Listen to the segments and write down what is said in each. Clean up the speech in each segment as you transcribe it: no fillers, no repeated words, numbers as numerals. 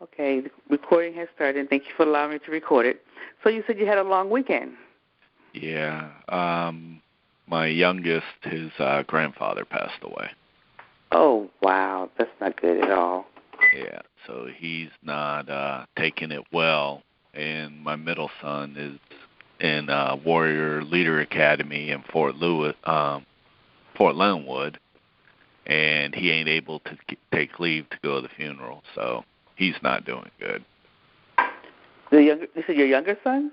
Okay, the recording has started, and thank you for allowing me to record it. So you said you had a long weekend. Yeah. My youngest, his grandfather passed away. Oh, wow. That's not good at all. Yeah. So he's not taking it well. And my middle son is in Warrior Leader Academy in Fort Leonwood, and he ain't able to take leave to go to the funeral. So he's not doing good. You said your younger son?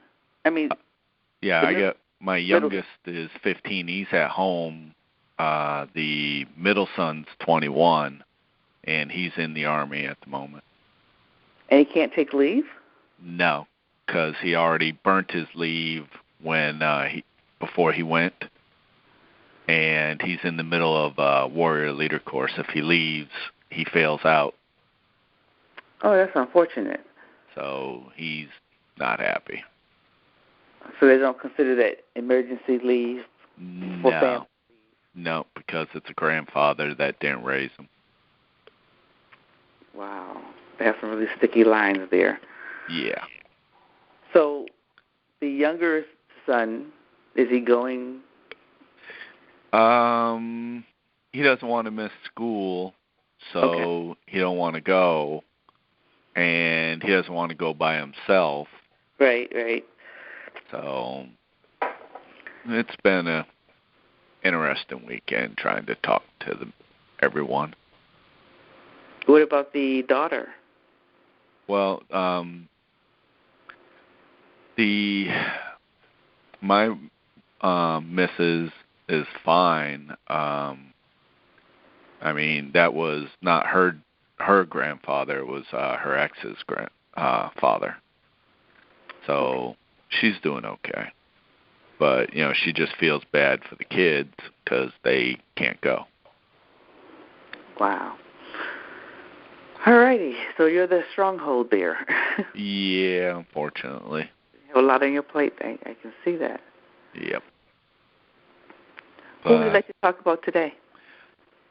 Yeah, I got my youngest is 15. He's at home. The middle son's 21, and he's in the Army at the moment. And he can't take leave? No, because he already burnt his leave when before he went, and he's in the middle of a Warrior Leader course. If he leaves, he fails out. Oh, that's unfortunate. So he's not happy. So they don't consider that emergency leave for family? No, because it's a grandfather that didn't raise him. Wow. They have some really sticky lines there. Yeah. So the younger son, is he going? He doesn't want to miss school, so he don't want to go, and he doesn't want to go by himself. Right. So it's been a interesting weekend trying to talk to everyone. What about the daughter? Well, my missus is fine. That was not her grandfather. It was her ex's father. So she's doing okay. But, she just feels bad for the kids because they can't go. Wow. All righty. So you're the stronghold there. Yeah, unfortunately. You have a lot on your plate. I can see that. Yep. Who would you like to talk about today?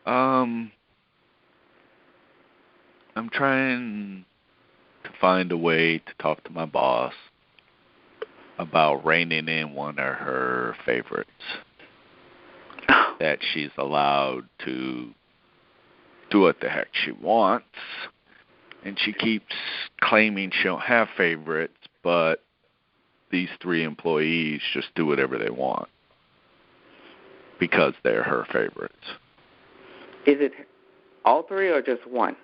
I'm trying to find a way to talk to my boss about reining in one of her favorites that she's allowed to do what the heck she wants, and she keeps claiming she don't have favorites, but these 3 employees just do whatever they want because they're her favorites. Is it all 3 or just one?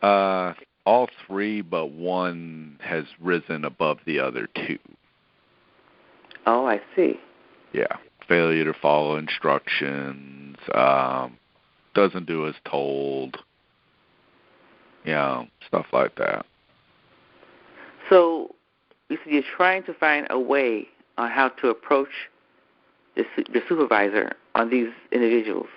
All 3, but one has risen above the other 2. Oh, I see. Yeah. Failure to follow instructions, doesn't do as told, stuff like that. So you said you're trying to find a way on how to approach the supervisor on these individuals.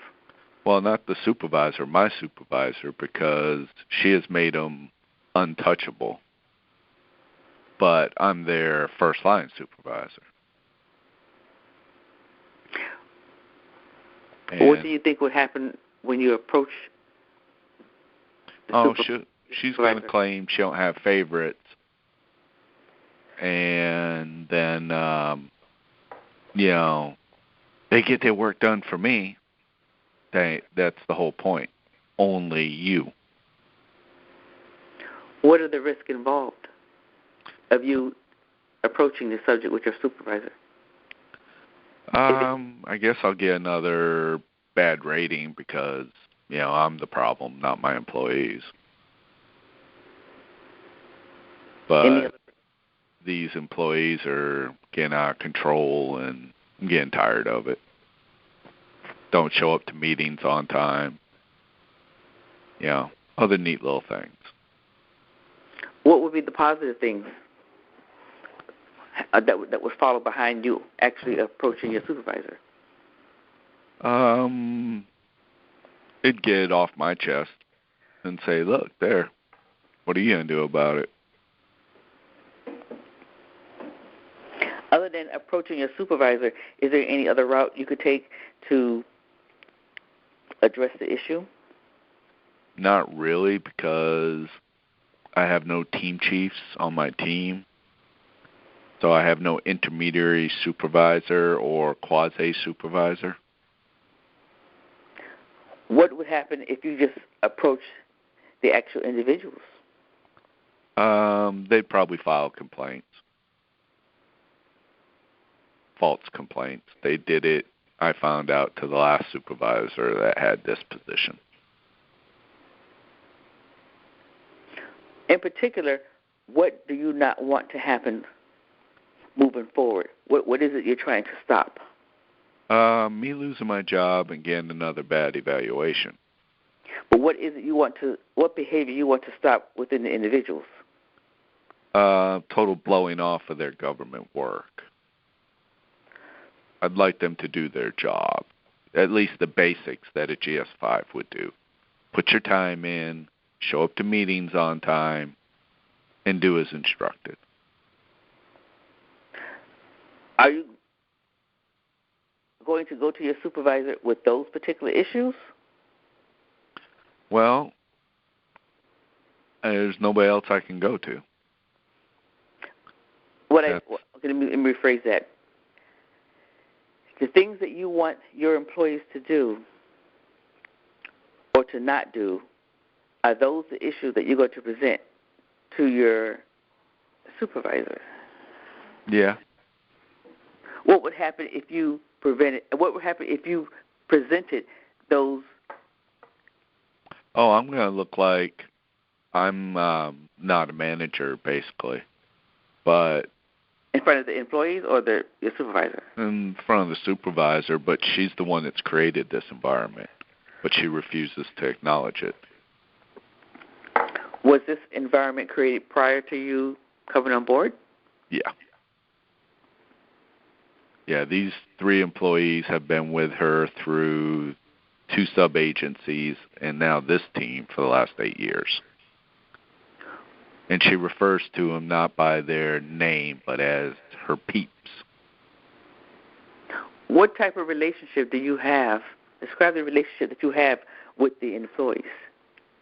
Well, not the supervisor, my supervisor, because she has made them untouchable. But I'm their first-line supervisor. And what do you think would happen when you approach the she's going to claim she don't have favorites. And then, they get their work done for me. That's the whole point. Only you. What are the risks involved of you approaching the subject with your supervisor? I guess I'll get another bad rating because, I'm the problem, not my employees. But these employees are getting out of control, and I'm getting tired of it. Don't show up to meetings on time. Other neat little things. What would be the positive things that would follow behind you actually approaching your supervisor? It'd get it off my chest and say, look, there, what are you going to do about it? Other than approaching your supervisor, is there any other route you could take to address the issue? Not really, because I have no team chiefs on my team. So I have no intermediary supervisor or quasi-supervisor. What would happen if you just approach the actual individuals? They'd probably file complaints. False complaints. They did it, I found out, to the last supervisor that had this position. In particular, what do you not want to happen moving forward? What is it you're trying to stop? Me losing my job and getting another bad evaluation. But what is it what behavior you want to stop within the individuals? Total blowing off of their government work. I'd like them to do their job, at least the basics that a GS5 would do. Put your time in, show up to meetings on time, and do as instructed. Are you going to go to your supervisor with those particular issues? Well, there's nobody else I can go to. Let me rephrase that. The things that you want your employees to do or to not do, are those the issues that you're going to present to your supervisor? Yeah. What would happen if you what would happen if you presented those? Oh, I'm going to look like I'm not a manager, basically. But in front of the employees or your supervisor? In front of the supervisor, but she's the one that's created this environment. But she refuses to acknowledge it. Was this environment created prior to you coming on board? Yeah. Yeah, these 3 employees have been with her through 2 sub-agencies and now this team for the last 8 years. And she refers to them not by their name, but as her peeps. What type of relationship do you have? Describe the relationship that you have with the employees.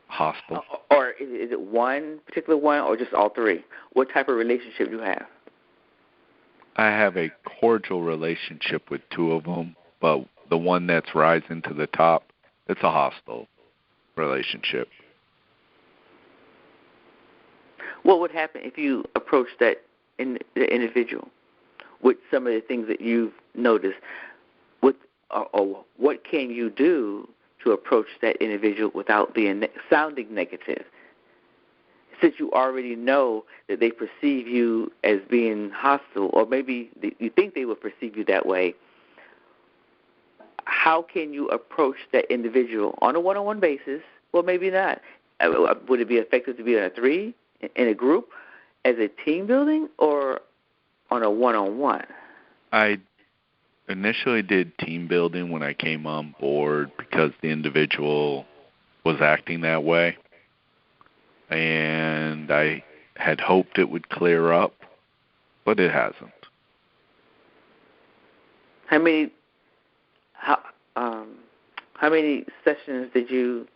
Hostile. Or is it one particular one or just all 3? What type of relationship do you have? I have a cordial relationship with 2 of them, but the one that's rising to the top, it's a hostile relationship. What would happen if you approached the individual with some of the things that you've noticed? Or what can you do to approach that individual without being sounding negative? Since you already know that they perceive you as being hostile, or maybe you think they would perceive you that way, how can you approach that individual on a one-on-one basis? Well, maybe not. Would it be effective to be on a 3 in a group as a team building or on a one-on-one? I initially did team building when I came on board because the individual was acting that way. And I had hoped it would clear up, but it hasn't. How many sessions did you?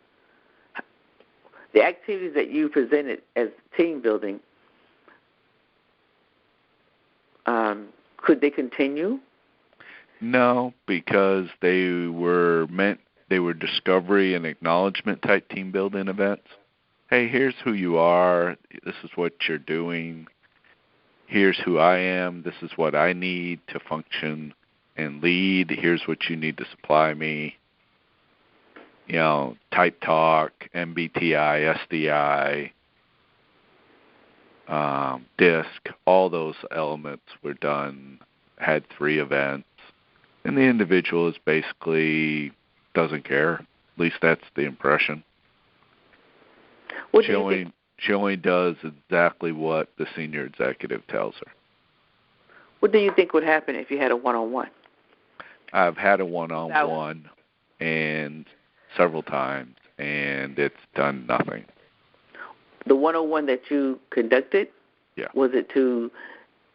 The activities that you presented as team building, could they continue? No, because they were discovery and acknowledgement type team building events. Hey, here's who you are. This is what you're doing. Here's who I am. This is what I need to function and lead. Here's what you need to supply me. You know, type talk, MBTI, SDI, DISC, all those elements were done, had 3 events. And the individual is basically doesn't care. At least that's the impression. She only does exactly what the senior executive tells her. What do you think would happen if you had a one-on-one? I've had a one-on-one and several times, and it's done nothing. The one-on-one that you conducted, yeah, was it to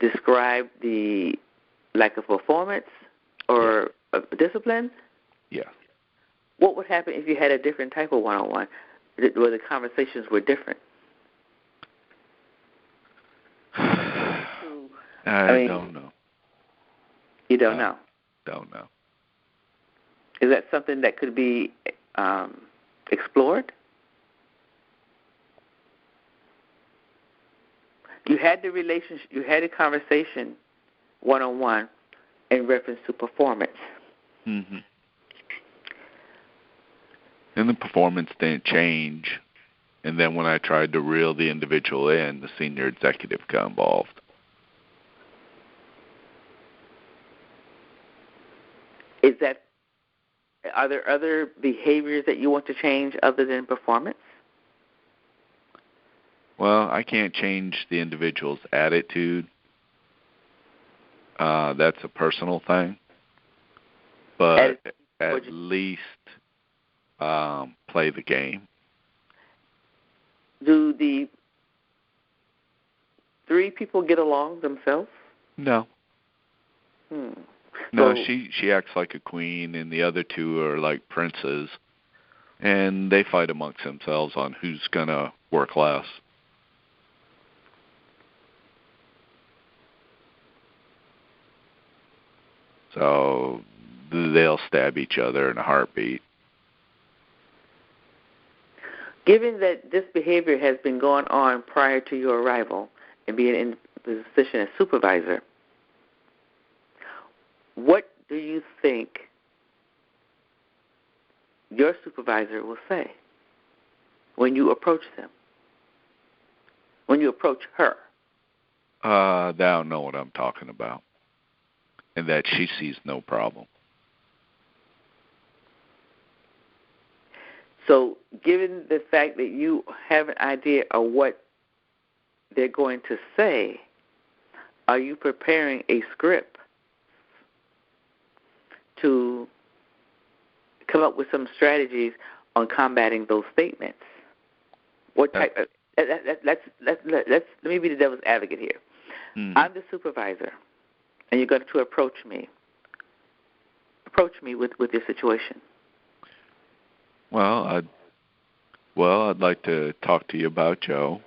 describe the lack of performance or discipline? Yeah. What would happen if you had a different type of one-on-one, where the conversations were different? I don't know. You don't know? Don't know. Is that something that could be explored? You had the relationship, you had a conversation one-on-one in reference to performance. Mm-hmm. And the performance didn't change. And then when I tried to reel the individual in, the senior executive got involved. Are there other behaviors that you want to change other than performance? Well, I can't change the individual's attitude. That's a personal thing. But at least play the game. Do the three people get along themselves? No. No, she acts like a queen, and the other two are like princes, and they fight amongst themselves on who's going to work less. So they'll stab each other in a heartbeat. Given that this behavior has been going on prior to your arrival and being in the position as supervisor, what do you think your supervisor will say when you approach them, when you approach her? They don't know what I'm talking about, and that she sees no problem. So given the fact that you have an idea of what they're going to say, are you preparing a script to come up with some strategies on combating those statements? What type? Let me be the devil's advocate here. Mm-hmm. I'm the supervisor, and you're going to approach me. Approach me with your situation. Well, I'd like to talk to you about Joe,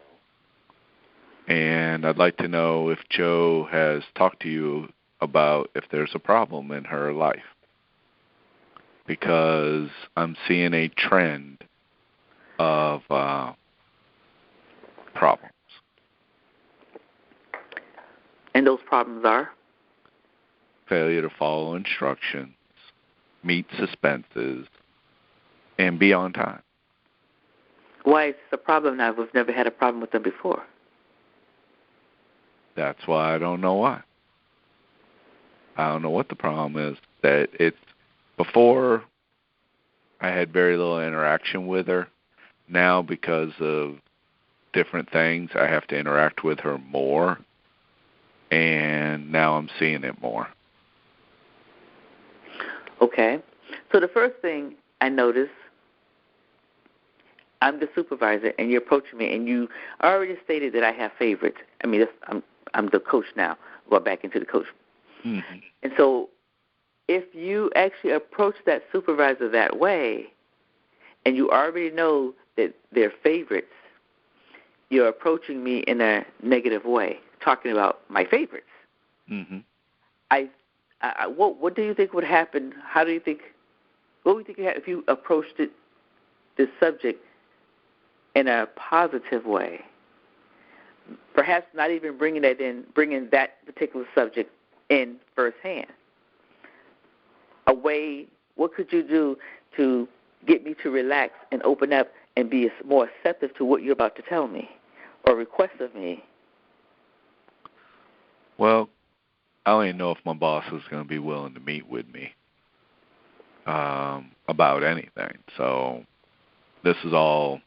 and I'd like to know if Joe has talked to you about if there's a problem in her life, because I'm seeing a trend of problems. And those problems are? Failure to follow instructions, meet suspenses, and be on time. Why is this a problem now? We've never had a problem with them before. That's why I don't know why. I don't know what the problem is. That it's before I had very little interaction with her. Now, because of different things, I have to interact with her more, and now I'm seeing it more. Okay. So the first thing I notice, I'm the supervisor, and you're approaching me, and you already stated that I have favorites. I mean, I'm the coach now. Go back into the coach. Mm-hmm. And so if you actually approach that supervisor that way, and you already know that they're favorites, you're approaching me in a negative way, talking about my favorites. Mm-hmm. What do you think would happen? What do you think would happen if you approached this subject in a positive way? Perhaps not even bringing that particular subject in firsthand. What could you do to get me to relax and open up and be more receptive to what you're about to tell me or request of me? Well, I don't even know if my boss is going to be willing to meet with me about anything. So this is all,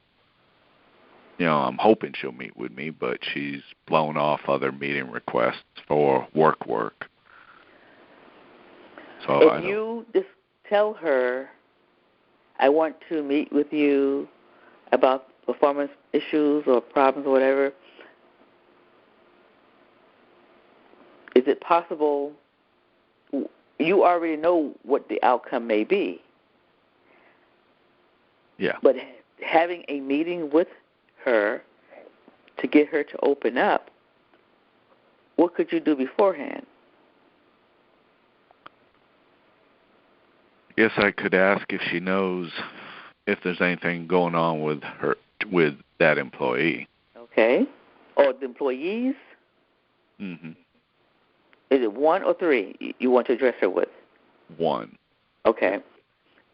I'm hoping she'll meet with me, but she's blown off other meeting requests for work. So if you just tell her, I want to meet with you about performance issues or problems or whatever, is it possible you already know what the outcome may be? Yeah. But having a meeting with her to get her to open up what could you do beforehand? I guess I could ask if she knows if there's anything going on with that employee. Okay. Or the employees? Mhm. Is it one or three you want to address her with? One. Okay.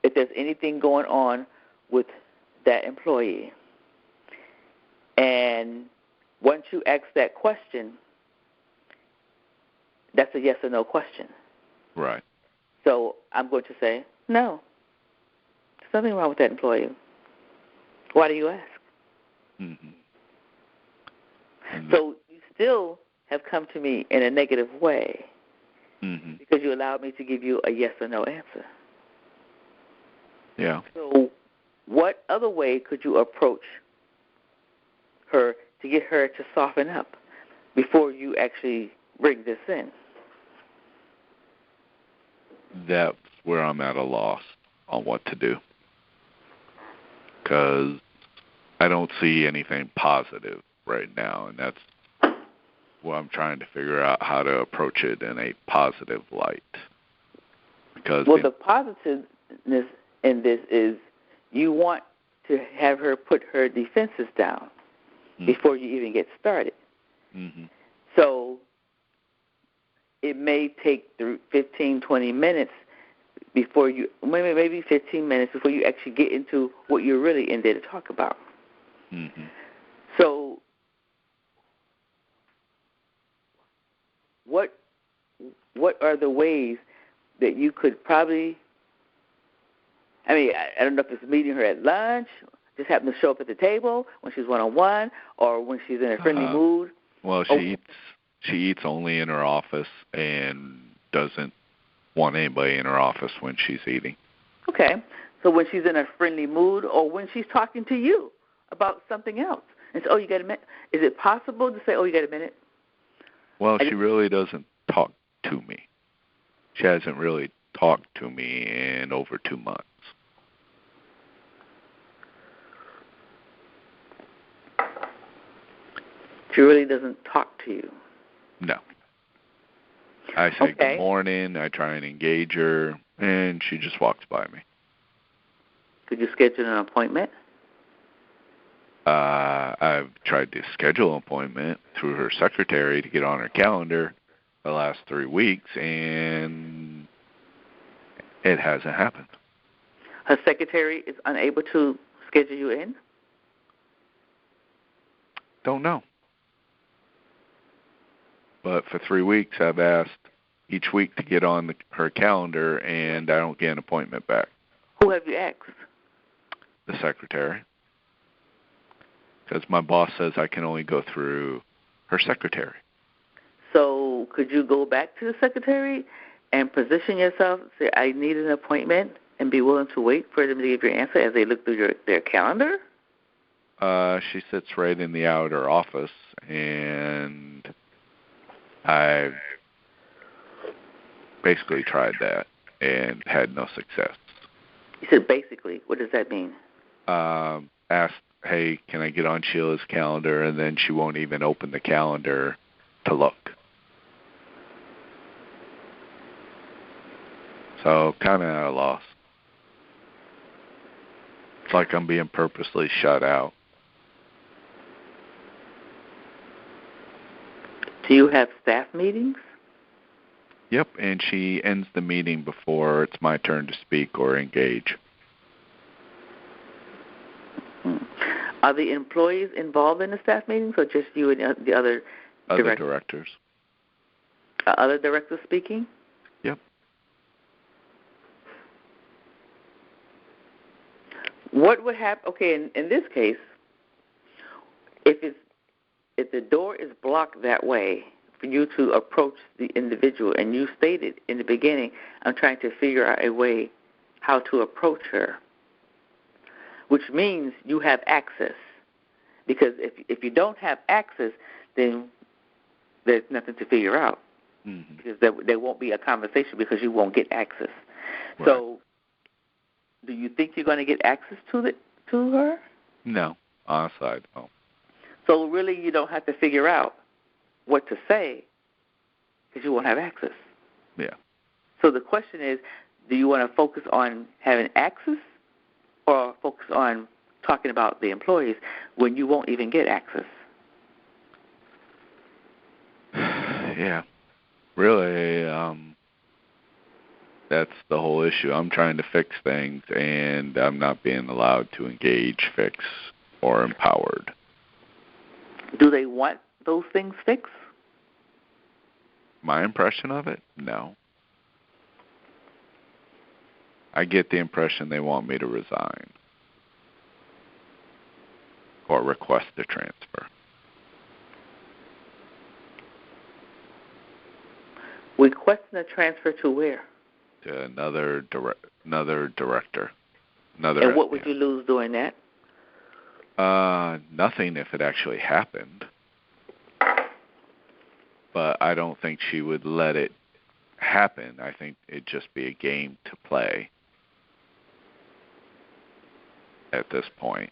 If there's anything going on with that employee, and once you ask that question, that's a yes or no question. Right. So I'm going to say, no, there's nothing wrong with that employee. Why do you ask? Mhm. So you still have come to me in a negative way Mhm. because you allowed me to give you a yes or no answer. Yeah. So what other way could you approach her to get her to soften up before you actually bring this in? That's where I'm at a loss on what to do. Because I don't see anything positive right now, and that's what I'm trying to figure out, how to approach it in a positive light. Because the positiveness in this is you want to have her put her defenses down before you even get started. Mm-hmm. So it may take 15, 20 minutes before you, maybe 15 minutes before you actually get into what you're really in there to talk about. Mm-hmm. So what are the ways that you could probably, I don't know if it's meeting her at lunch, just happen to show up at the table when she's one-on-one, or when she's in a friendly mood? Well, she eats only in her office and doesn't want anybody in her office when she's eating. Okay. So when she's in a friendly mood, or when she's talking to you about something else, and say, oh, you got a minute? Is it possible to say, oh, you got a minute? Well, she really doesn't talk to me. She hasn't really talked to me in over 2 months. She really doesn't talk to you? No. I say good morning, I try and engage her, and she just walks by me. Could you schedule an appointment? I've tried to schedule an appointment through her secretary to get on her calendar the last 3 weeks, and it hasn't happened. Her secretary is unable to schedule you in? Don't know. But for 3 weeks, I've asked each week to get on her calendar, and I don't get an appointment back. Who have you asked? The secretary. Because my boss says I can only go through her secretary. So could you go back to the secretary and position yourself, say, I need an appointment, and be willing to wait for them to give your answer as they look through their calendar? She sits right in the outer office, and I've basically tried that and had no success. You said basically. What does that mean? Asked, hey, can I get on Sheila's calendar? And then she won't even open the calendar to look. So kind of at a loss. It's like I'm being purposely shut out. Do you have staff meetings? Yep, and she ends the meeting before it's my turn to speak or engage. Are the employees involved in the staff meetings, or just you and the other directors? Other directors speaking? Yep. What would happen? Okay, in this case, if the door is blocked that way for you to approach the individual, and you stated in the beginning, I'm trying to figure out a way how to approach her, which means you have access. Because if you don't have access, then there's nothing to figure out. Mm-hmm. Because there won't be a conversation because you won't get access. Right. So do you think you're going to get access to her? No, honestly, I don't. So really you don't have to figure out what to say. because you won't have access. Yeah. So the question is, do you want to focus on having access or focus on talking about the employees when you won't even get access? Yeah. Really, that's the whole issue. I'm trying to fix things, and I'm not being allowed to engage, fix, or empowered. Do they want those things fixed? My impression of it? No. I get the impression they want me to resign or request a transfer. Requesting a transfer to where? To another director. And what would you lose doing that? Nothing if it actually happened. But I don't think she would let it happen. I think it'd just be a game to play at this point.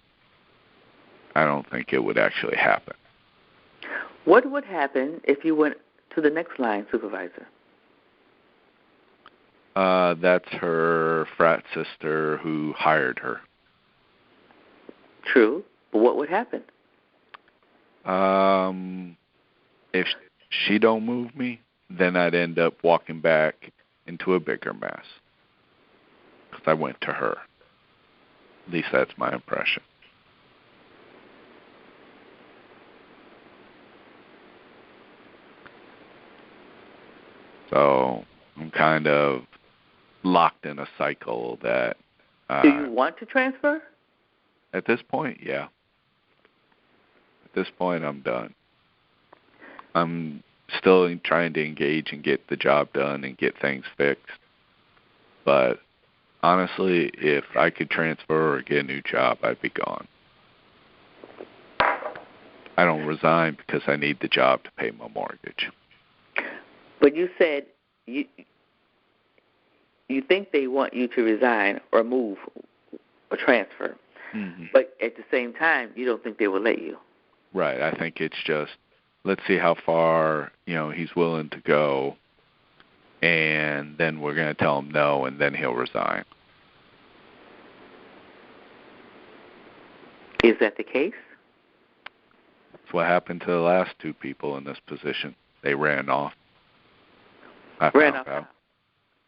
I don't think it would actually happen. What would happen if you went to the next line supervisor? That's her frat sister who hired her. True. But what would happen? If she don't move me, then I'd end up walking back into a bigger mess. Because I went to her. At least that's my impression. So I'm kind of locked in a cycle that... Do you want to transfer? At this point, yeah. At this point, I'm done. I'm still trying to engage and get the job done and get things fixed. But honestly, if I could transfer or get a new job, I'd be gone. I don't resign because I need the job to pay my mortgage. But you said you think they want you to resign or move or transfer. Mm-hmm. But at the same time, you don't think they will let you. Right. I think it's just, let's see how far, he's willing to go, and then we're going to tell him no, and then he'll resign. Is that the case? That's what happened to the last two people in this position. They ran off. Ran off.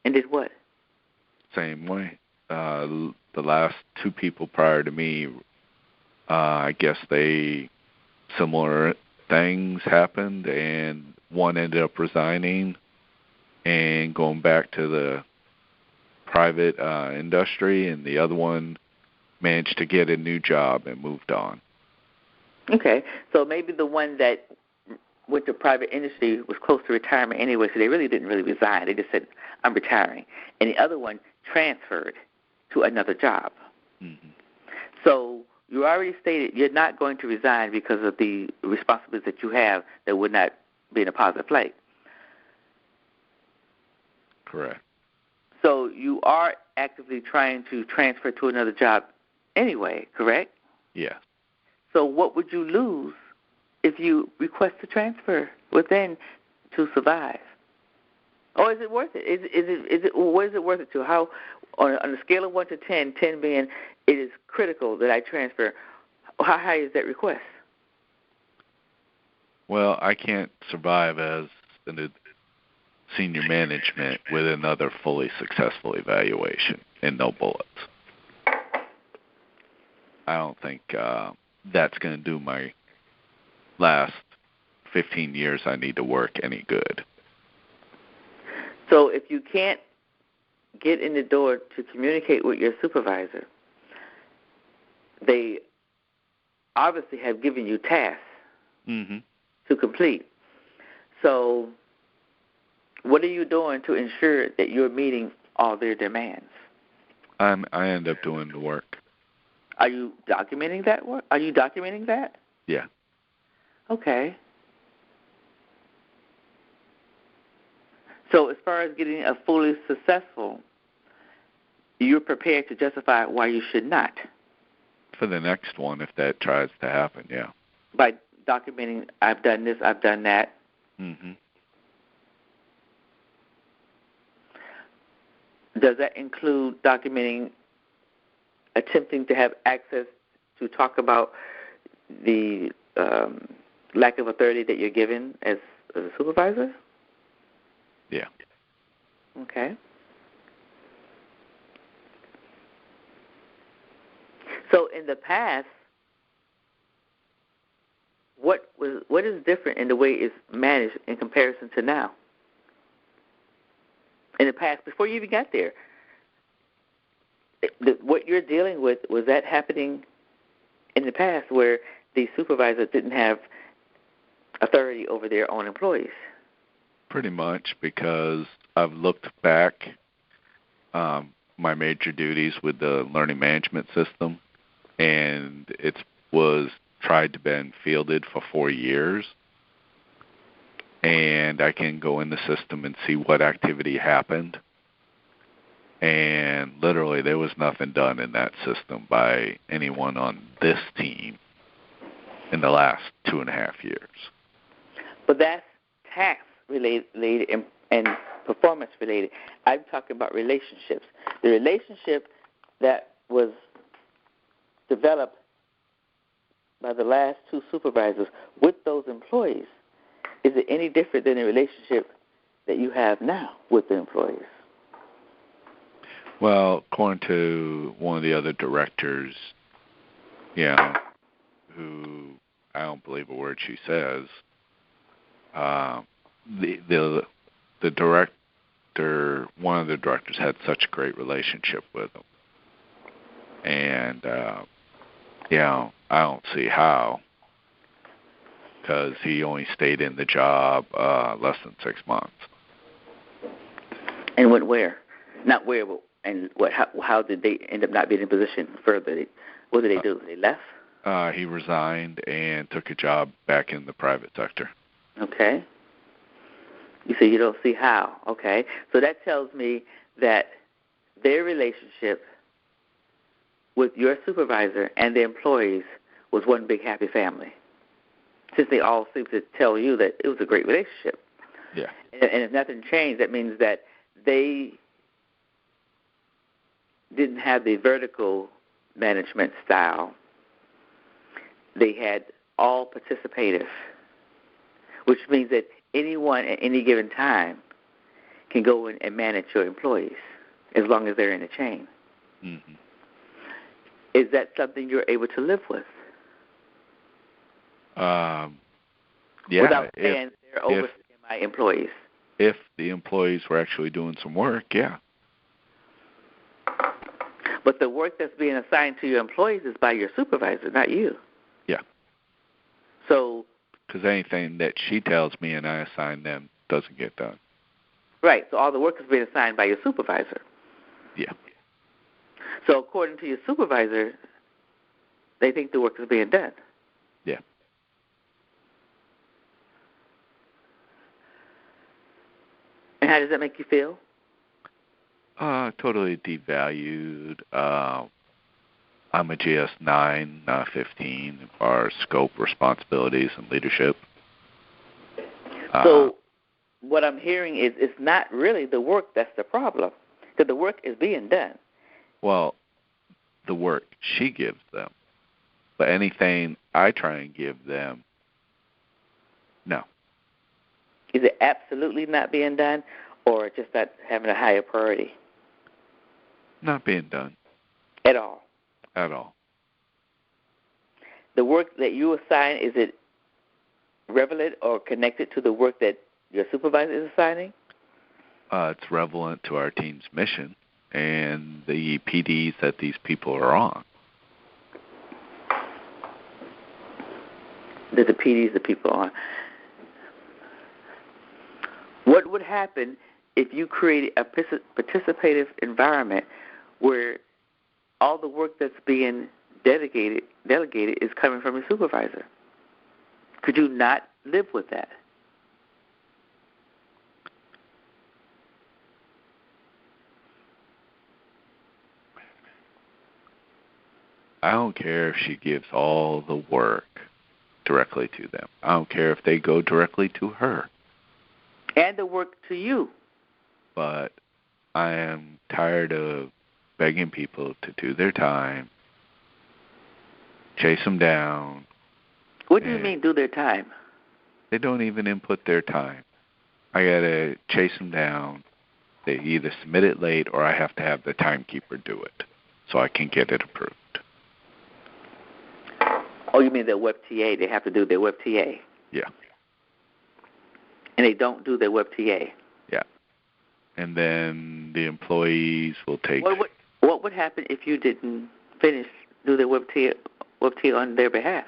And did what? Same way. The last two people prior to me, I guess similar things happened, and one ended up resigning and going back to the private industry, and the other one managed to get a new job and moved on. Okay, so maybe the one that went to private industry was close to retirement anyway, so they really didn't resign. They just said, I'm retiring. And the other one transferred to another job. Mm-hmm. So you already stated you're not going to resign because of the responsibilities that you have that would not be in a positive light. Correct. So you are actively trying to transfer to another job anyway, correct? Yeah. So what would you lose if you request a transfer within to survive? Or is it worth it? What is it worth it to? How, on a scale of 1 to 10, 10 being it is critical that I transfer, how high is that request? Well, I can't survive as a senior management with another fully successful evaluation and no bullets. I don't think that's going to do my last 15 years I need to work any good. So if you can't get in the door to communicate with your supervisor, they obviously have given you tasks to complete. So what are you doing to ensure that you're meeting all their demands? I end up doing the work. Are you documenting that work? Are you documenting that? Yeah. Okay. So as far as getting a fully successful, you're prepared to justify why you should not. For the next one, if that tries to happen, yeah. By documenting, I've done this, I've done that. Mm-hmm. Does that include documenting, attempting to have access to talk about the lack of authority that you're given as a supervisor? Yeah. Okay. So in the past, what is different in the way it's managed in comparison to now? In the past, before you even got there, what you're dealing with, was that happening in the past where the supervisor didn't have authority over their own employees? Pretty much, because I've looked back my major duties with the learning management system, and it was tried to been fielded for 4 years, and I can go in the system and see what activity happened, and literally there was nothing done in that system by anyone on this team in the last 2.5 years. But that's task related and performance related. I'm talking about relationships. The relationship that was developed by the last 2 supervisors with those employees, is it any different than the relationship that you have now with the employees? Well, according to one of the other directors, who I don't believe a word she says, the director, one of the directors had such a great relationship with him, and I don't see how, because he only stayed in the job less than 6 months. And went where? Not where, but and what? How did they end up not being in position further? What did they do? They left? He resigned and took a job back in the private sector. Okay. You say you don't see how. Okay. So that tells me that their relationship with your supervisor and the employees was one big happy family, since they all seem to tell you that it was a great relationship. Yeah. And if nothing changed, that means that they didn't have the vertical management style. They had all participative, which means that anyone at any given time can go in and manage your employees as long as they're in a chain. Mm-hmm. Is that something you're able to live with? Yeah. Without saying they're overseeing my employees. If the employees were actually doing some work, yeah. But the work that's being assigned to your employees is by your supervisor, not you. Yeah. So. Because anything that she tells me and I assign them doesn't get done. Right. So all the work is being assigned by your supervisor. Yeah. So according to your supervisor, they think the work is being done. Yeah. And how does that make you feel? Totally devalued. I'm a GS9, not 15, as far as scope, responsibilities, and leadership. So what I'm hearing is it's not really the work that's the problem, because the work is being done. Well, the work she gives them. But anything I try and give them, no. Is it absolutely not being done, or just not having a higher priority? Not being done. At all? At all. The work that you assign, is it relevant or connected to the work that your supervisor is assigning? It's relevant to our team's mission and the PDs that these people are on. The PDs the people are on. What would happen if you created a participative environment where all the work that's being delegated is coming from your supervisor? Could you not live with that? I don't care if she gives all the work directly to them. I don't care if they go directly to her. And the work to you. But I am tired of begging people to do their time, chase them down. What do you mean do their time? They don't even input their time. I got to chase them down. They either submit it late or I have to have the timekeeper do it so I can get it approved. Oh, you mean their WebTA? They have to do their WebTA? Yeah. And they don't do their WebTA? Yeah. And then the employees will take... What would happen if you didn't do their WebTA on their behalf?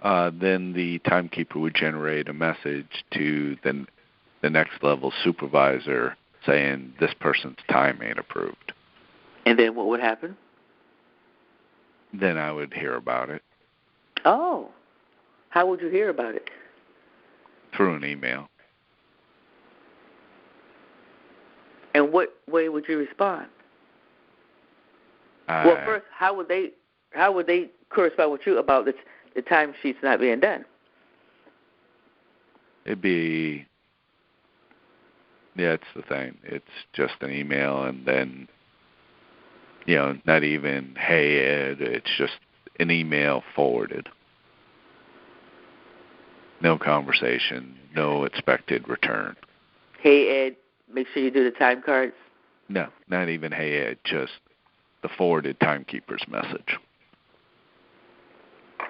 Then the timekeeper would generate a message to the next level supervisor saying this person's time ain't approved. And then what would happen? Then I would hear about it. Oh. How would you hear about it? Through an email. And what way would you respond? Well, first, how would they correspond with you about the timesheets not being done? It'd be, yeah, it's the thing. It's just an email and then, not even, hey, Ed, it's just an email forwarded. No conversation, no expected return. Hey, Ed, make sure you do the time cards? No, not even hey, Ed, just the forwarded timekeeper's message.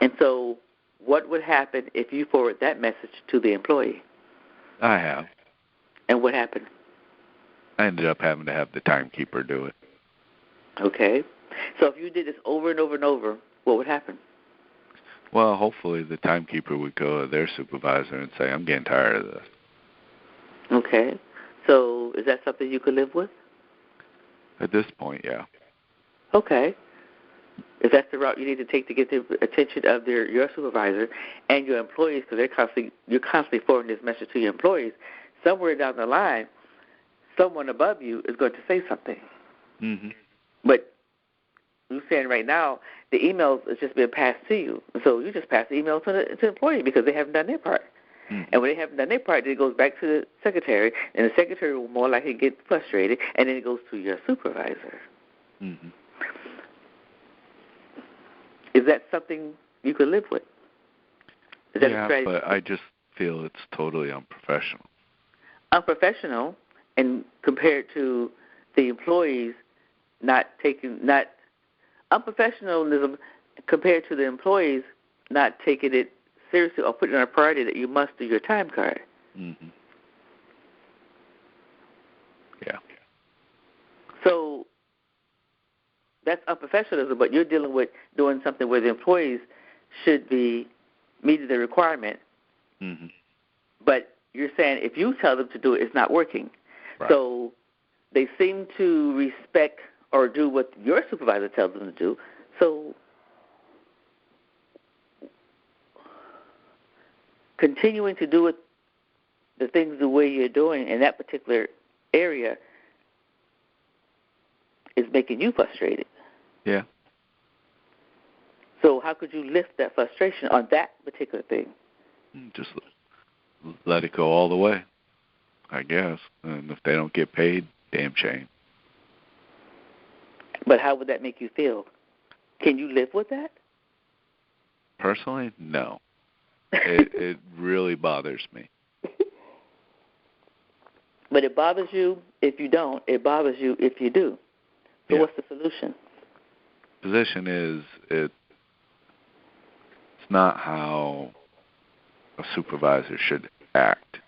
And so what would happen if you forward that message to the employee? I have. And what happened? I ended up having to have the timekeeper do it. Okay. So if you did this over and over and over, what would happen? Well, hopefully the timekeeper would go to their supervisor and say, I'm getting tired of this. Okay. So is that something you could live with? At this point, yeah. Okay. If that's the route you need to take to get the attention of your supervisor and your employees, because you're constantly forwarding this message to your employees, somewhere down the line, someone above you is going to say something. Mm-hmm. But you're saying right now the emails is just being passed to you, so you just pass the email to the employee because they haven't done their part. Mm-hmm. And when they haven't done their part, then it goes back to the secretary, and the secretary will more likely get frustrated, and then it goes to your supervisor. Mm-hmm. Is that something you could live with? Is that yeah, a strategy? But I just feel it's totally unprofessional. Unprofessional, and compared to the employees unprofessionalism compared to the employees not taking it seriously or putting on a priority that you must do your time card. Mm-hmm. Yeah. So that's unprofessionalism, but you're dealing with doing something where the employees should be meeting the requirement. Mm-hmm. But you're saying if you tell them to do it, it's not working. Right. So they seem to respect or do what your supervisor tells them to do. So continuing to do the things the way you're doing in that particular area is making you frustrated. Yeah. So how could you lift that frustration on that particular thing? Just let it go all the way, I guess. And if they don't get paid, damn shame. But how would that make you feel? Can you live with that? Personally, no. It really bothers me. But it bothers you if you don't. It bothers you if you do. So What's the solution? Position is it's not how a supervisor should act.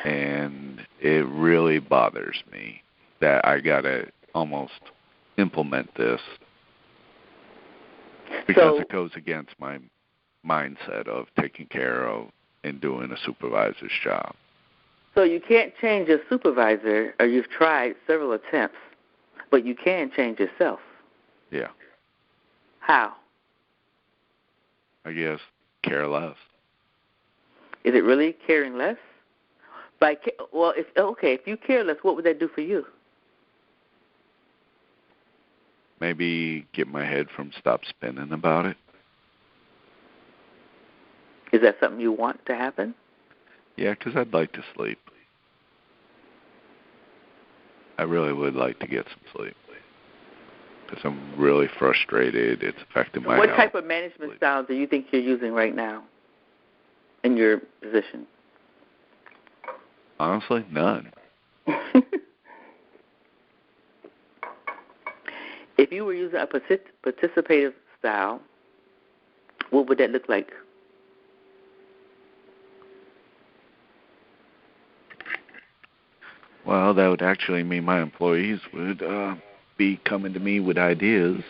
And it really bothers me that I got to almost implement this because it goes against my mindset of taking care of and doing a supervisor's job. So you can't change your supervisor, or you've tried several attempts, but you can change yourself. Yeah. How? I guess care less. Is it really caring less? If you care less, what would that do for you? Maybe get my head from stop spinning about it. Is that something you want to happen? Yeah, because I'd like to sleep. I really would like to get some sleep because I'm really frustrated. It's affecting my What health. type of management style do you think you're using right now in your position? Honestly, none. If you were using a participative style, what would that look like? Well, that would actually mean my employees would be coming to me with ideas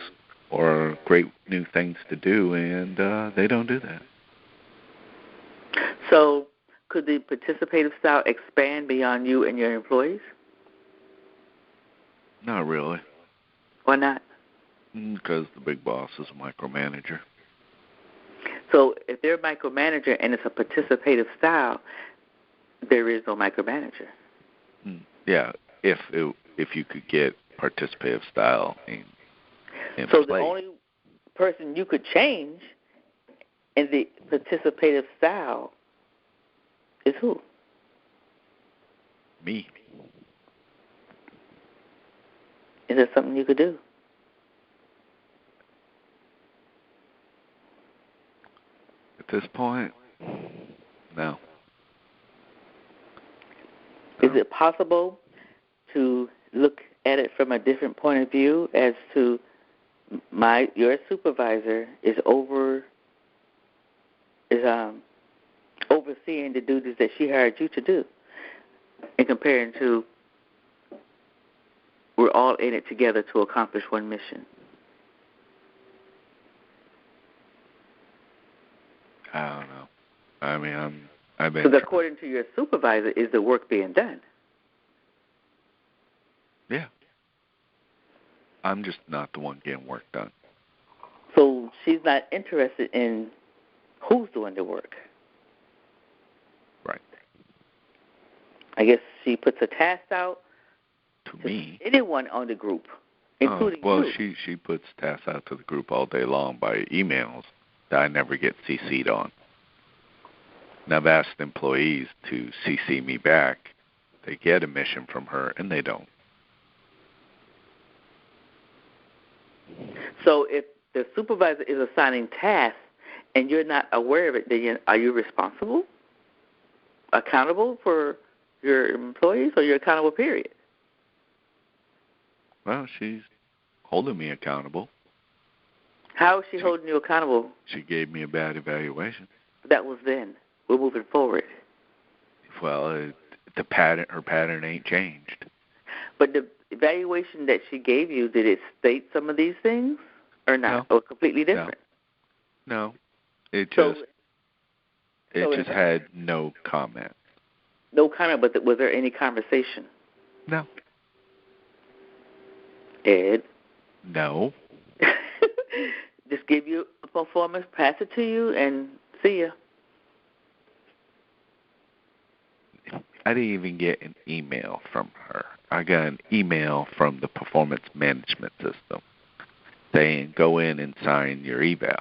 or great new things to do, and they don't do that. So could the participative style expand beyond you and your employees? Not really. Why not? Because the big boss is a micromanager. So if they're a micromanager and it's a participative style, there is no micromanager. Yeah, if you could get participative style in so play. The only person you could change in the participative style is who? Me. Is there something you could do? At this point, no. Is it possible to look at it from a different point of view as to your supervisor is overseeing the duties that she hired you to do, and comparing to we're all in it together to accomplish one mission? I don't know. I mean, I've been. So according to your supervisor, is the work being done? Yeah. I'm just not the one getting work done. So she's not interested in who's doing the work. Right. I guess she puts a task out to me. Anyone on the group, including you. She puts tasks out to the group all day long by emails that I never get CC'd on. And I've asked employees to CC me back. They get a mission from her, and they don't. So if the supervisor is assigning tasks and you're not aware of it, then are you responsible, accountable for your employees, or you're accountable, period? Well, she's holding me accountable. How is she holding you accountable? She gave me a bad evaluation. That was then. We're moving forward. Well, her pattern ain't changed. But the evaluation that she gave you, did it state some of these things or not? No. Or completely different? No. It just had no comment. No comment, but was there any conversation? No. Ed? No. Just give you a performance, pass it to you, and see ya. I didn't even get an email from her. I got an email from the performance management system saying go in and sign your eval.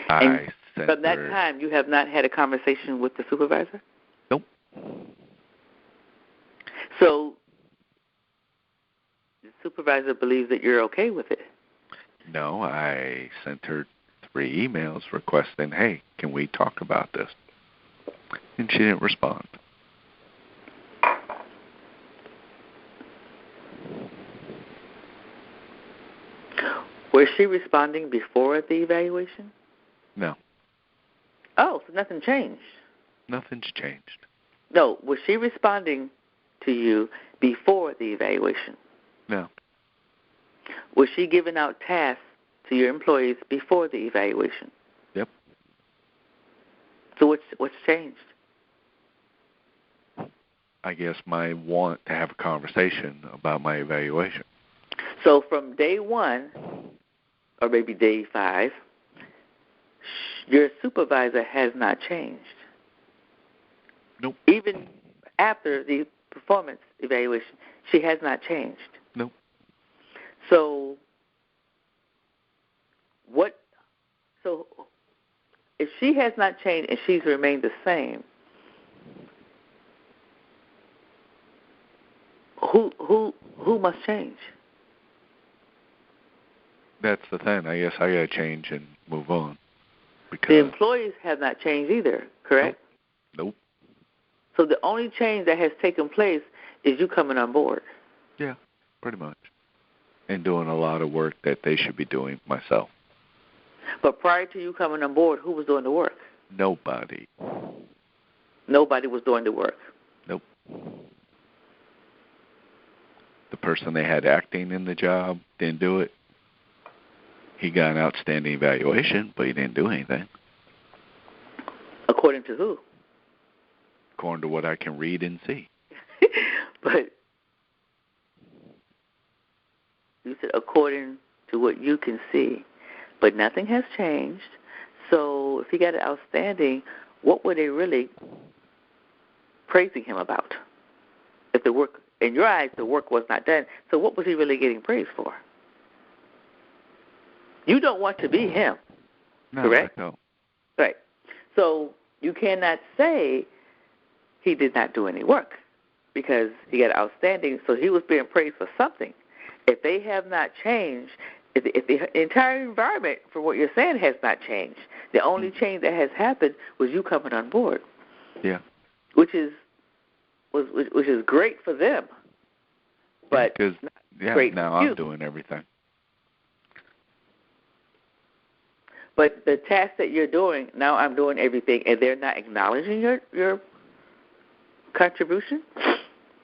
And from that time, you have not had a conversation with the supervisor? Nope. So the supervisor believes that you're okay with it? No, I sent her 3 emails requesting, hey, can we talk about this? And she didn't respond. Was she responding before the evaluation? No. Oh, so nothing changed. Nothing's changed. No, was she responding to you before the evaluation? No. Was she giving out tasks to your employees before the evaluation? Yep. So what's changed? I guess my want to have a conversation about my evaluation. So from day 1, or maybe day 5, your supervisor has not changed. Nope. Even after the performance evaluation, she has not changed. Nope. So if she has not changed and she's remained the same, who must change? That's the thing. I guess I got to change and move on. Because The employees have not changed either, correct? Nope. So the only change that has taken place is you coming on board. Yeah, pretty much. And doing a lot of work that they should be doing myself. But prior to you coming on board, who was doing the work? Nobody. Nobody was doing the work. Nope. The person they had acting in the job didn't do it. He got an outstanding evaluation, but he didn't do anything. According to who? According to what I can read and see. But you said according to what you can see. But nothing has changed. So if he got it outstanding, what were they really praising him about? If the work, in your eyes, the work was not done, so what was he really getting praised for? You don't want to be him, No, correct? No. Right. So you cannot say he did not do any work because he got outstanding, so he was being praised for something. If they have not changed, if the entire environment, for what you're saying, has not changed, the only change that has happened was you coming on board. Yeah. Which is great for them, but because great now for you. I'm doing everything. But the task that you're doing, now I'm doing everything, and they're not acknowledging your contribution?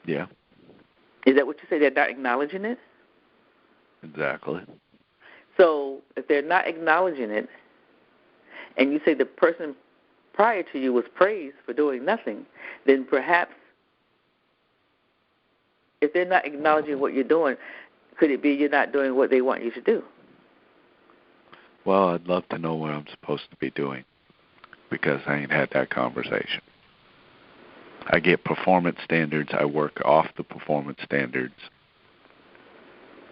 Yeah. Is that what you say? They're not acknowledging it? Exactly. So if they're not acknowledging it, and you say the person prior to you was praised for doing nothing, then perhaps if they're not acknowledging what you're doing, could it be you're not doing what they want you to do? Well, I'd love to know what I'm supposed to be doing because I ain't had that conversation. I get performance standards. I work off the performance standards.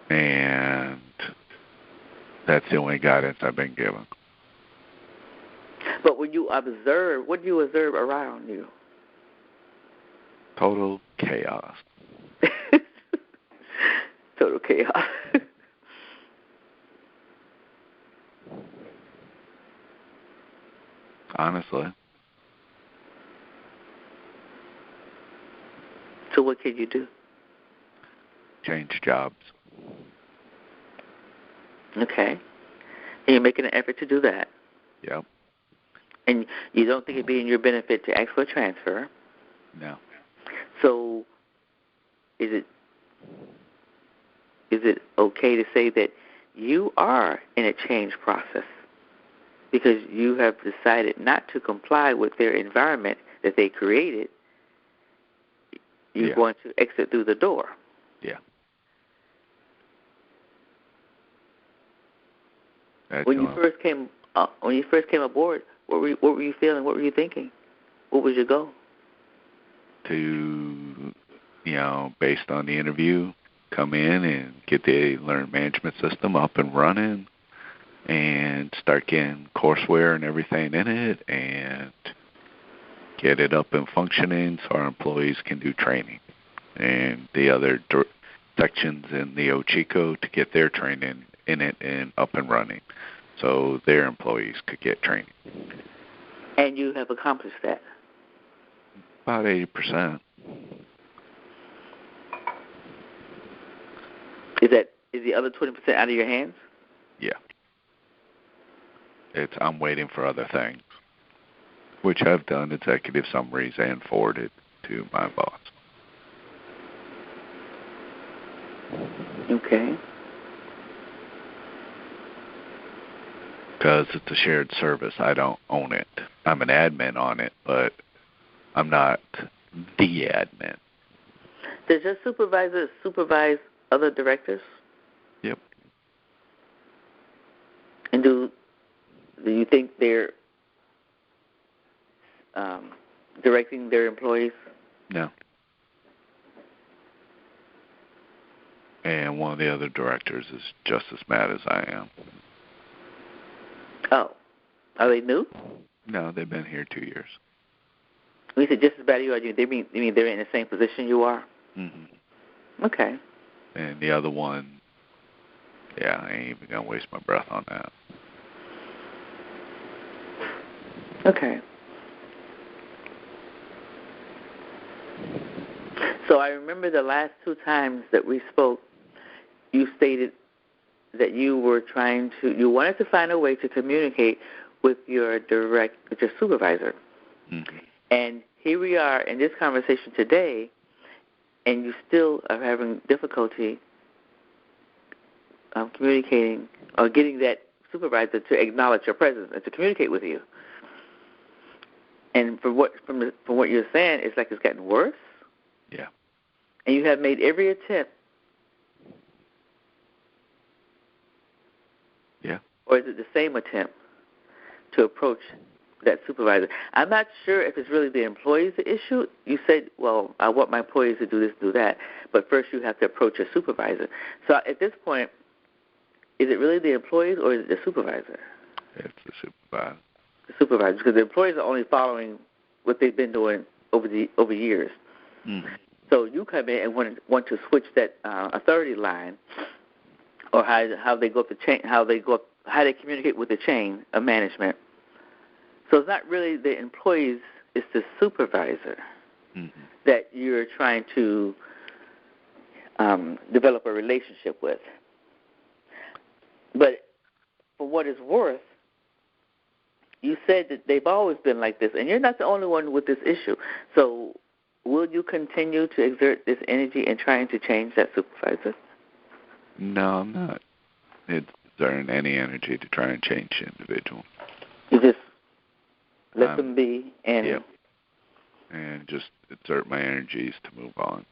And that's the only guidance I've been given. But when you observe, what do you observe around you? Total chaos. Total chaos. Honestly. So what can you do? Change jobs. Okay. And you're making an effort to do that. Yep. And you don't think it'd be in your benefit to ask for a transfer? No. So is it okay to say that you are in a change process because you have decided not to comply with their environment that they created? You're going to exit through the door. Yeah. When you first came aboard, what were you feeling? What were you thinking? What was your goal? To, based on the interview, come in and get the learning management system up and running and start getting courseware and everything in it and get it up and functioning so our employees can do training and the other sections in the OCHICO to get their training in it and up and running so their employees could get training. And you have accomplished that? About 80%. Is the other 20% out of your hands? Yeah. I'm waiting for other things, which I've done executive summaries and forwarded to my boss. Okay. Because it's a shared service. I don't own it. I'm an admin on it, but I'm not the admin. Does your supervisor supervise other directors? Yep. And do you think they're directing their employees? No. And one of the other directors is just as mad as I am. Oh. Are they new? No, they've been here 2 years. When you say just as bad as you are, you mean they're in the same position you are? Mm-hmm. Okay. And the other one, yeah, I ain't even gonna waste my breath on that. Okay. So I remember the last 2 times that we spoke, you stated that you wanted to find a way to communicate with your supervisor. Mm-hmm. And here we are in this conversation today, and you still are having difficulty communicating or getting that supervisor to acknowledge your presence and to communicate with you. And from what you're saying, it's like it's gotten worse. Yeah. And you have made every attempt. Yeah. Or is it the same attempt to approach that supervisor? I'm not sure if it's really the employees the issue. You said, well, I want my employees to do this, do that, but first you have to approach your supervisor. So at this point, is it really the employees or is it the supervisor? It's the supervisor. The supervisor, because the employees are only following what they've been doing over years. Mm-hmm. So you come in and want to switch that authority line, or how they go up the chain, how they communicate with the chain of management. So it's not really the employees; it's the supervisor that you're trying to develop a relationship with. But for what it's worth, you said that they've always been like this, and you're not the only one with this issue. So will you continue to exert this energy in trying to change that supervisor? No, I'm not exerting any energy to try and change the individual. You just let them be and... Yep. And just exert my energies to move on.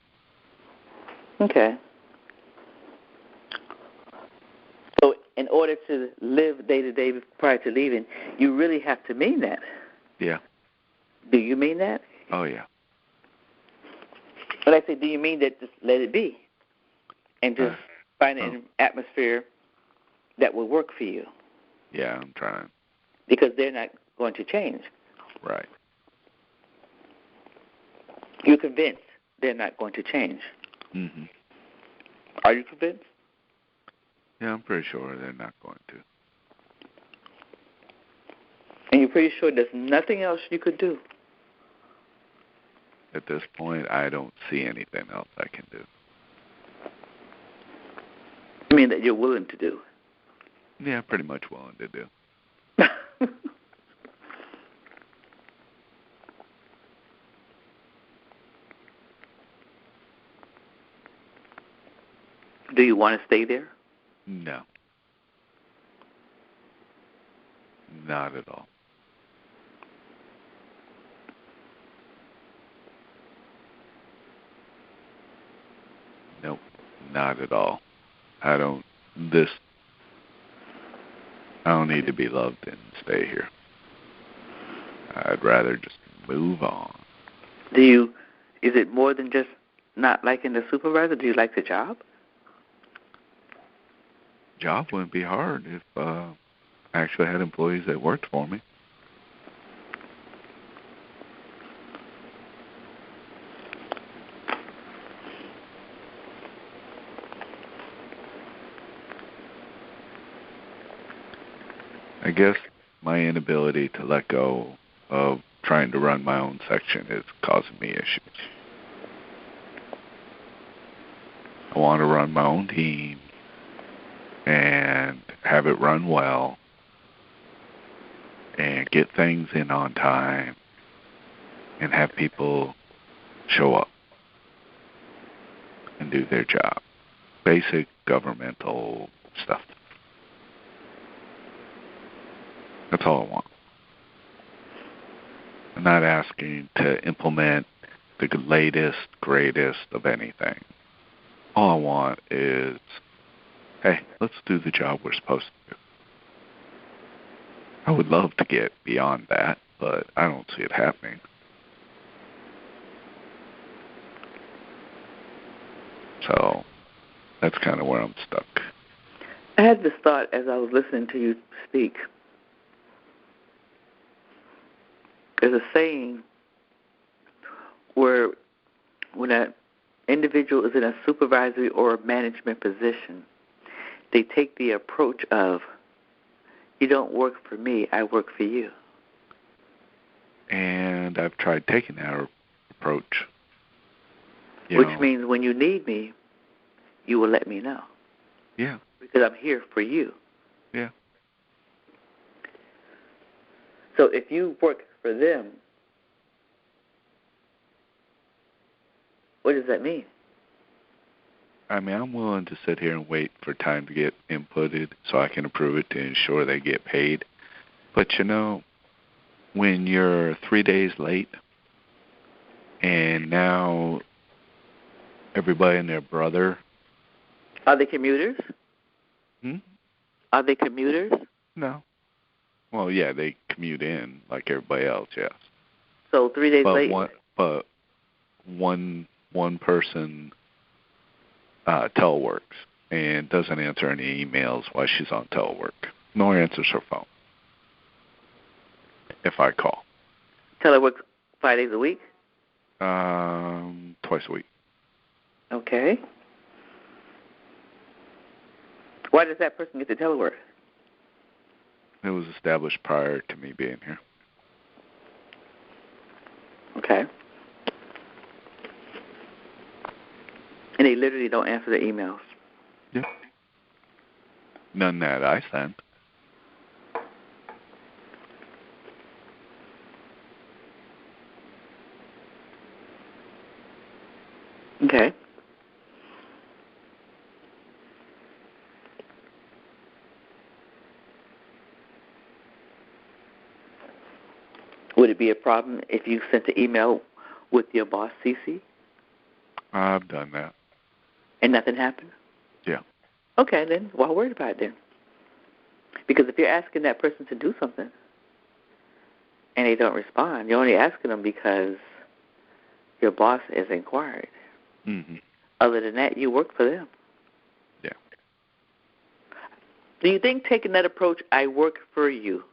Okay. So in order to live day to day prior to leaving, you really have to mean that. Yeah. Do you mean that? Oh, yeah. When I say, do you mean that just let it be and just find an atmosphere that will work for you? Yeah, I'm trying. Because they're not going to change. Right. You're convinced they're not going to change. Mm-hmm. Are you convinced? Yeah, I'm pretty sure they're not going to. And you're pretty sure there's nothing else you could do? At this point, I don't see anything else I can do. You mean that you're willing to do? Yeah, pretty much willing to do. Do you want to stay there? No. Not at all. Nope, not at all. I don't need to be loved and stay here. I'd rather just move on. Is it more than just not liking the supervisor? Do you like the job? Job wouldn't be hard if I actually had employees that worked for me. I guess my inability to let go of trying to run my own section is causing me issues. I want to run my own team and have it run well and get things in on time and have people show up and do their job. Basic governmental stuff. That's all I want. I'm not asking to implement the latest, greatest of anything. All I want is, hey, let's do the job we're supposed to do. I would love to get beyond that, but I don't see it happening. So that's kind of where I'm stuck. I had this thought as I was listening to you speak. There's a saying where when a individual is in a supervisory or management position, they take the approach of, you don't work for me, I work for you. And I've tried taking that approach. Which means when you need me, you will let me know. Yeah. Because I'm here for you. Yeah. So if you work for them, what does that mean? I mean, I'm willing to sit here and wait for time to get inputted so I can approve it to ensure they get paid. But, when you're 3 days late and now everybody and their brother. Are they commuters? Are they commuters? No. Well, yeah, they commute in like everybody else, yes. So 3 days late? But one person teleworks and doesn't answer any emails while she's on telework, nor answers her phone if I call. Teleworks 5 days a week? Twice a week. Okay. Why does that person get to telework? It was established prior to me being here. Okay. And they literally don't answer their emails? Yeah. None that I sent. Okay. Would it be a problem if you sent the email with your boss, CC? I've done that. And nothing happened? Yeah. Okay, then why worry about it then? Because if you're asking that person to do something and they don't respond, you're only asking them because your boss has inquired. Mm-hmm. Other than that, you work for them. Yeah. Do you think taking that approach, I work for you,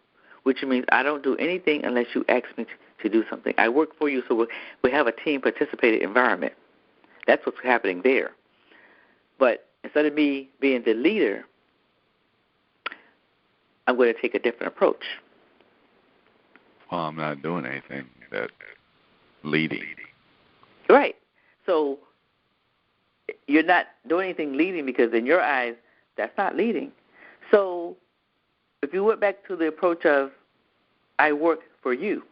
which means I don't do anything unless you ask me to do something. I work for you, so we have a team participated environment. That's what's happening there. But instead of me being the leader, I'm going to take a different approach. Well, I'm not doing anything that leading. Right. So you're not doing anything leading because in your eyes, that's not leading. So if you went back to the approach of, I work for you.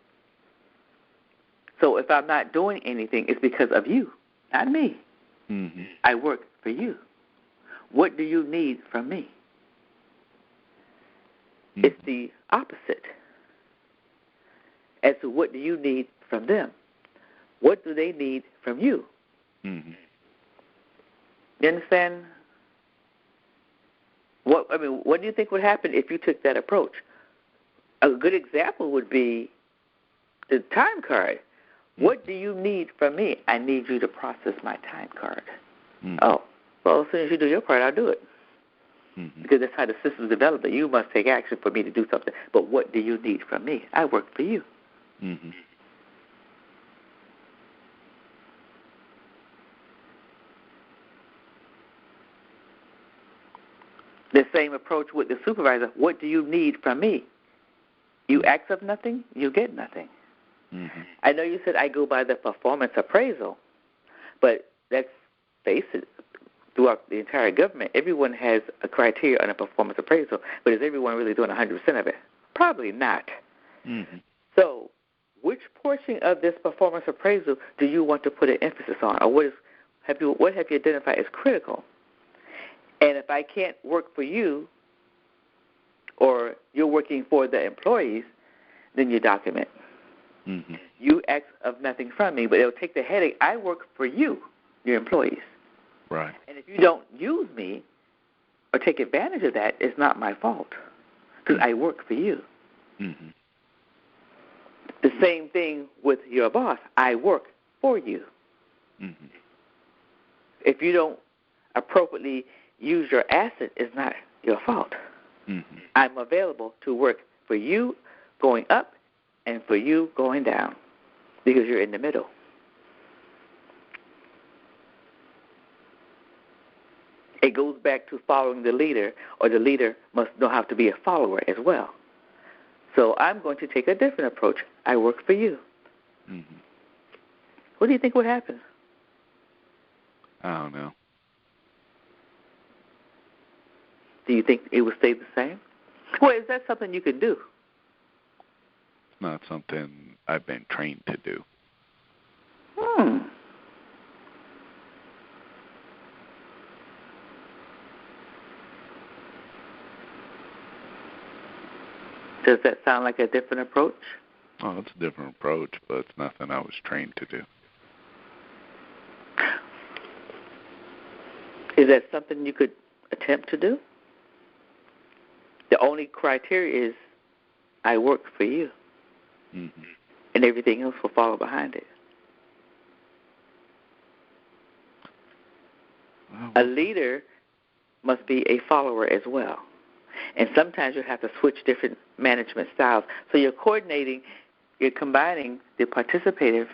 So if I'm not doing anything, it's because of you, not me. Mm-hmm. I work for you. What do you need from me? Mm-hmm. It's the opposite. As to what do you need from them? What do they need from you? Mm-hmm. You understand? What do you think would happen if you took that approach? A good example would be the time card. Mm-hmm. What do you need from me? I need you to process my time card. Mm-hmm. Oh, well, as soon as you do your part, I'll do it. Mm-hmm. Because that's how the system's developed, that you must take action for me to do something. But what do you need from me? I work for you. Mm-hmm. The same approach with the supervisor. What do you need from me? You ask of nothing, you get nothing. Mm-hmm. I know you said I go by the performance appraisal, but let's face it, throughout the entire government, everyone has a criteria on a performance appraisal, but is everyone really doing 100% of it? Probably not. Mm-hmm. So which portion of this performance appraisal do you want to put an emphasis on, or what have you identified as critical? And if I can't work for you, or you're working for the employees, then you document. Mm-hmm. You ask of nothing from me, but it'll take the headache. I work for you, your employees. Right. And if you don't use me or take advantage of that, it's not my fault because I work for you. Mm-hmm. The same thing with your boss. I work for you. Mm-hmm. If you don't appropriately use your asset, it's not your fault. Mm-hmm. I'm available to work for you going up and for you going down because you're in the middle. It goes back to following the leader, or the leader must know how to be a follower as well. So I'm going to take a different approach. I work for you. Mm-hmm. What do you think would happen? I don't know. Do you think it would stay the same? Well, is that something you could do? It's not something I've been trained to do. Does that sound like a different approach? Oh, it's a different approach, but it's nothing I was trained to do. Is that something you could attempt to do? The only criteria is I work for you. Mm-hmm. And everything else will follow behind it. Well, a leader must be a follower as well. And sometimes you have to switch different management styles. So you're coordinating, you're combining the participative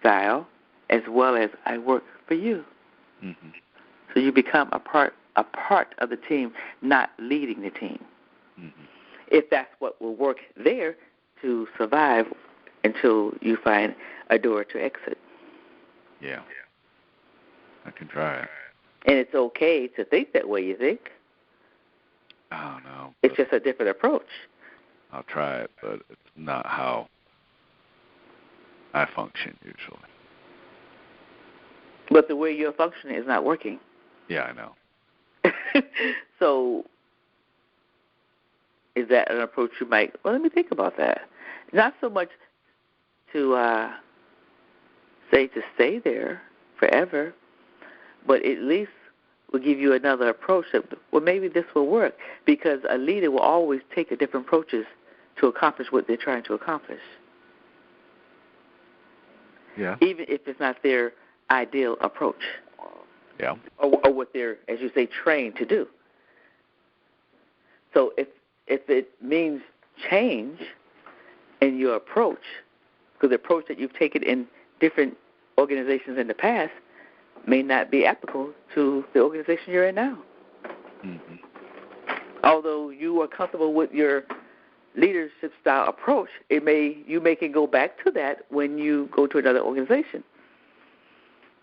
style as well as I work for you. Mm-hmm. So you become a part of the team, not leading the team. Mm-hmm. If that's what will work there to survive until you find a door to exit. Yeah. I can try it. And it's okay to think that way, you think? I don't know. It's just a different approach. I'll try it, but it's not how I function usually. But the way you're functioning is not working. Yeah, I know. So is that an approach you might, well, let me think about that. Not so much to say to stay there forever, but at least will give you another approach that, well, maybe this will work, because a leader will always take a different approaches to accomplish what they're trying to accomplish. Yeah. Even if it's not their ideal approach. Yeah. Or what they're, as you say, trained to do. So if it means change in your approach, because the approach that you've taken in different organizations in the past may not be applicable to the organization you're in now. Mm-hmm. Although you are comfortable with your leadership style approach, you may can go back to that when you go to another organization.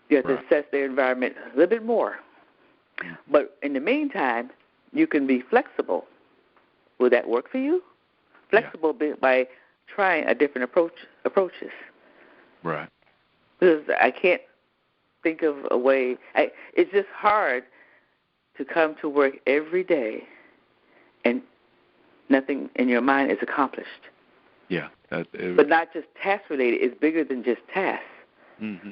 You have to assess their environment a little bit more. But in the meantime, you can be flexible. Will that work for you? Flexible by trying a different approaches. Right. Because I can't think of a way. It's just hard to come to work every day and nothing in your mind is accomplished. Yeah. But not just task-related. It's bigger than just tasks. Mm-hmm.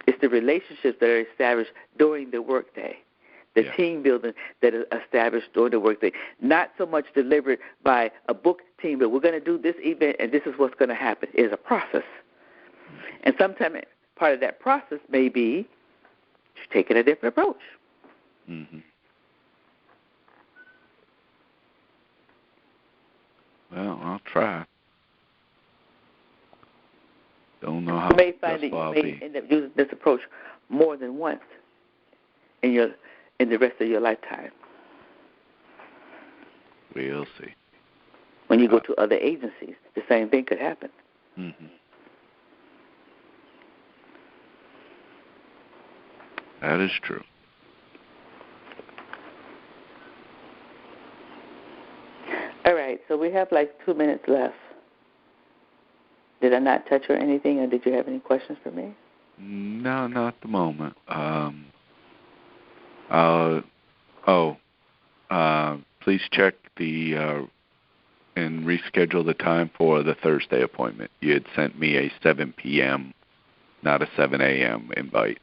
It's the relationships that are established during the workday, the team building that is established during the workday. Not so much delivered by a book team, but we're going to do this event and this is what's going to happen. It's a process. And sometimes part of that process may be taking a different approach. Mm-hmm. Well, I'll try. Don't know how You may find that successful I'll you may be. end up using this approach more than once in the rest of your lifetime. We'll see. When you go to other agencies, the same thing could happen. Mm-hmm. That is true. All right, so we have like 2 minutes left. Did I not touch on anything, or did you have any questions for me? No, not at the moment. Please check and reschedule the time for the Thursday appointment. You had sent me a 7 p.m., not a 7 a.m. invite.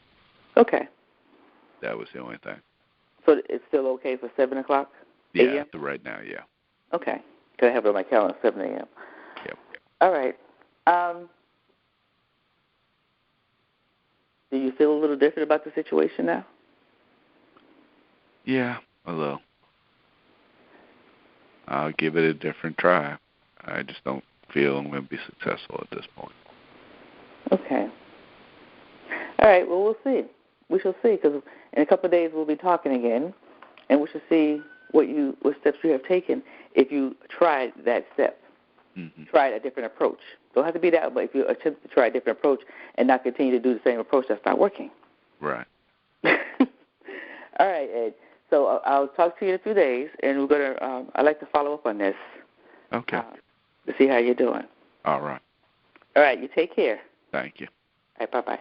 Okay. That was the only thing. So it's still okay for 7 o'clock Yeah, right now, yeah. Okay. Because I have it on my calendar, 7 a.m. Yep. All right. Do you feel a little different about the situation now? Yeah, a little. I'll give it a different try. I just don't feel I'm going to be successful at this point. Okay. All right, well, we'll see. we shall see, because in a couple of days we'll be talking again, and we shall see what steps you have taken if you tried that step, tried a different approach. Don't have to be that, but if you attempt to try a different approach and not continue to do the same approach, that's not working. Right. All right, Ed. So I'll talk to you in a few days, and we're gonna. I'd like to follow up on this. Okay. To see how you're doing. All right. All right. You take care. Thank you. All right. Bye-bye.